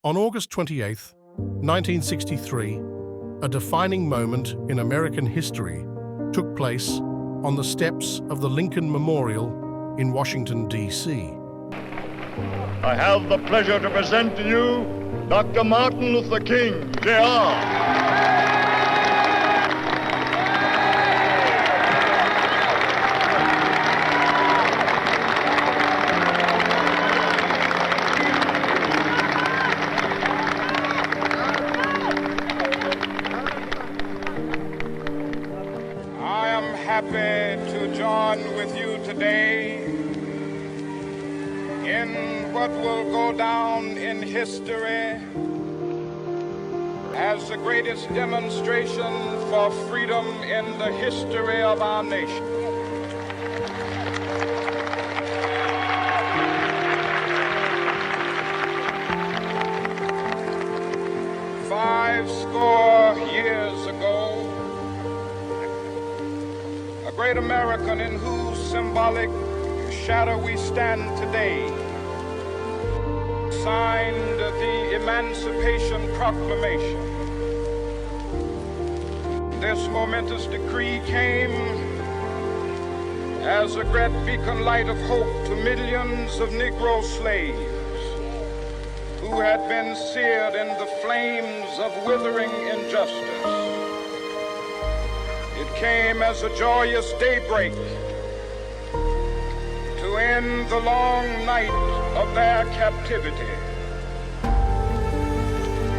On August 28, 1963, a defining moment in American history took place on the steps of the Lincoln Memorial in Washington, D.C. I have the pleasure to present to you Dr. Martin Luther King, Jr. Happy to join with you today in what will go down in history as the greatest demonstration for freedom in the history of our nation. Fourscore years ago, a great American in whose symbolic shadow we stand today signed the Emancipation Proclamation. This momentous decree came as a great beacon light of hope to millions of Negro slaves who had been seared in the flames of withering injustice. It came as a joyous daybreak to end the long night of their captivity.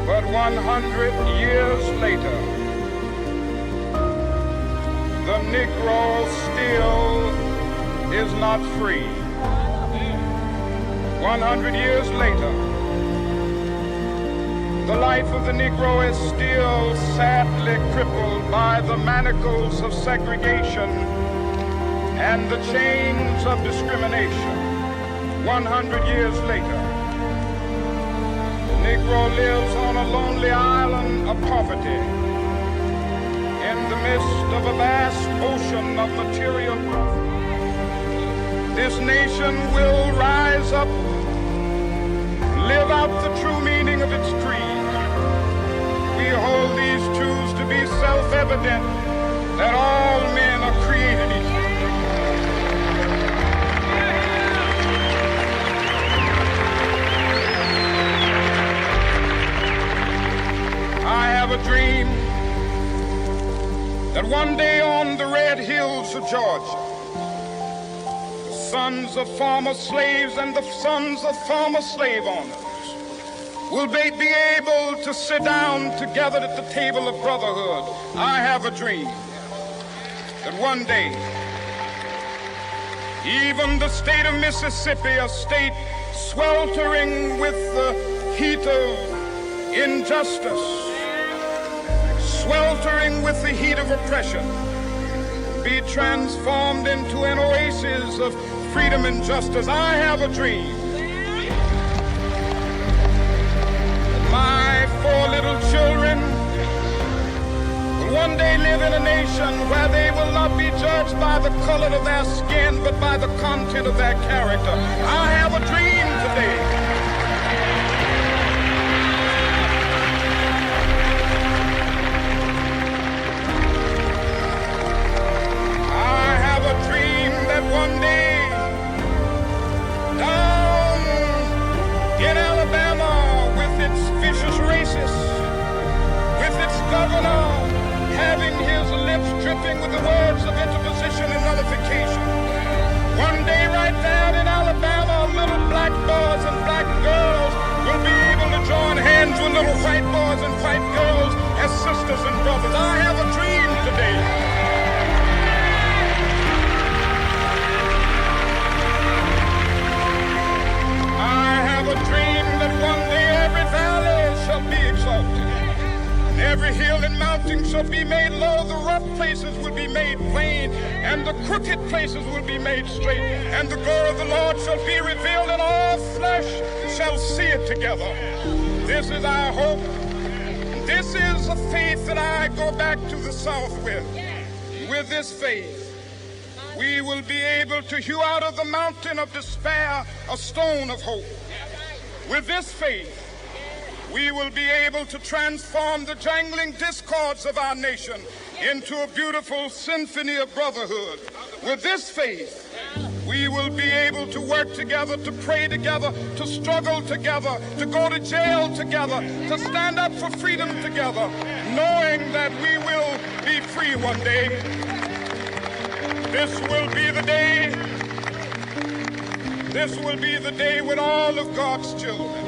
But 100 years later, the Negro still is not free. 100 years later, the life of the Negro is still sadly crippled by the manacles of segregation and the chains of discrimination. 100 years later, the Negro lives on a lonely island of poverty in the midst of a vast ocean of material wealth. This nation will rise up, live out the true meaning of its creed. We hold these truths to be self-evident, that all men are created equal. I have a dream that one day on the red hills of Georgia, the sons of former slaves and the sons of former slave owners will they be able to sit down together at the table of brotherhood. I have a dream that one day, even the state of Mississippi, a state sweltering with the heat of injustice, sweltering with the heat of oppression, be transformed into an oasis of freedom and justice. I have a dream. My four little children will one day live in a nation where they will not be judged by the color of their skin, but by the content of their character. I have a dream today. I have a dream that one day down in Alabama, its vicious racists, with its governor having his lips dripping with the words of interposition and nullification. One day right there in Alabama, little black boys and black girls will be able to join hands with little white boys and white girls as sisters and brothers. I have a dream today. I have a dream that one day every valley shall be exalted, and every hill and mountain shall be made low. The rough places will be made plain, and the crooked places will be made straight. And the glory of the Lord shall be revealed, and all flesh shall see it together. This is our hope. This is a faith that I go back to the South with. With this faith, we will be able to hew out of the mountain of despair a stone of hope. With this faith, we will be able to transform the jangling discords of our nation into a beautiful symphony of brotherhood. With this faith, we will be able to work together, to pray together, to struggle together, to go to jail together, to stand up for freedom together, knowing that we will be free one day. This will be the day. This will be the day when all of God's children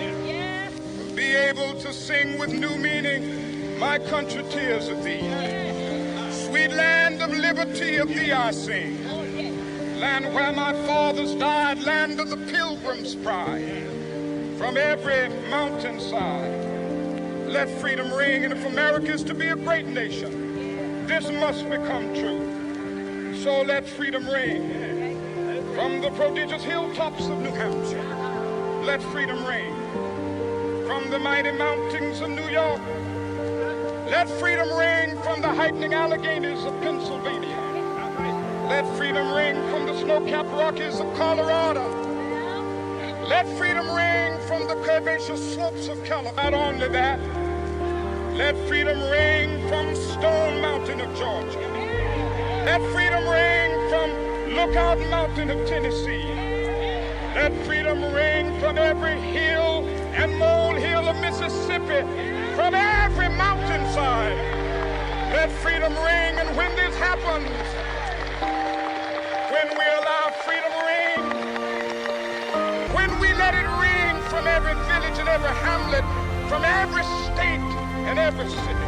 will be able to sing with new meaning, my country, tears of thee. Sweet land of liberty, of thee I sing. Land where my fathers died, land of the pilgrim's pride. From every mountainside, let freedom ring. And if America is to be a great nation, this must become true. So let freedom ring. From the prodigious hilltops of New Hampshire, let freedom ring. From the mighty mountains of New York, let freedom ring. From the heightening Alleghenies of Pennsylvania, let freedom ring. From the snow-capped Rockies of Colorado, let freedom ring. From the curvaceous slopes of California. Not only that, let freedom ring from Stone Mountain of Georgia. Let freedom ring from Lookout Mountain of Tennessee. Let freedom ring from every hill and molehill of Mississippi, from every mountainside. Let freedom ring. And when this happens, when we allow freedom ring, when we let it ring from every village and every hamlet, from every state and every city,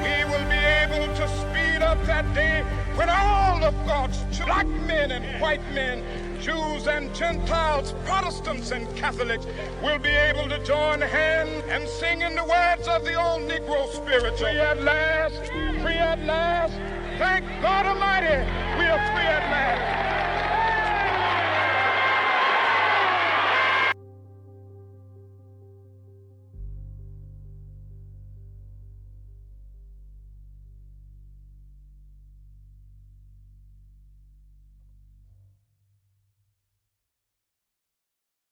we will be able to speed up that day when all of God's black men and white men, Jews and Gentiles, Protestants and Catholics will be able to join hands and sing in the words of the old Negro spiritual. Free at last, free at last. Thank God Almighty, we are free at last.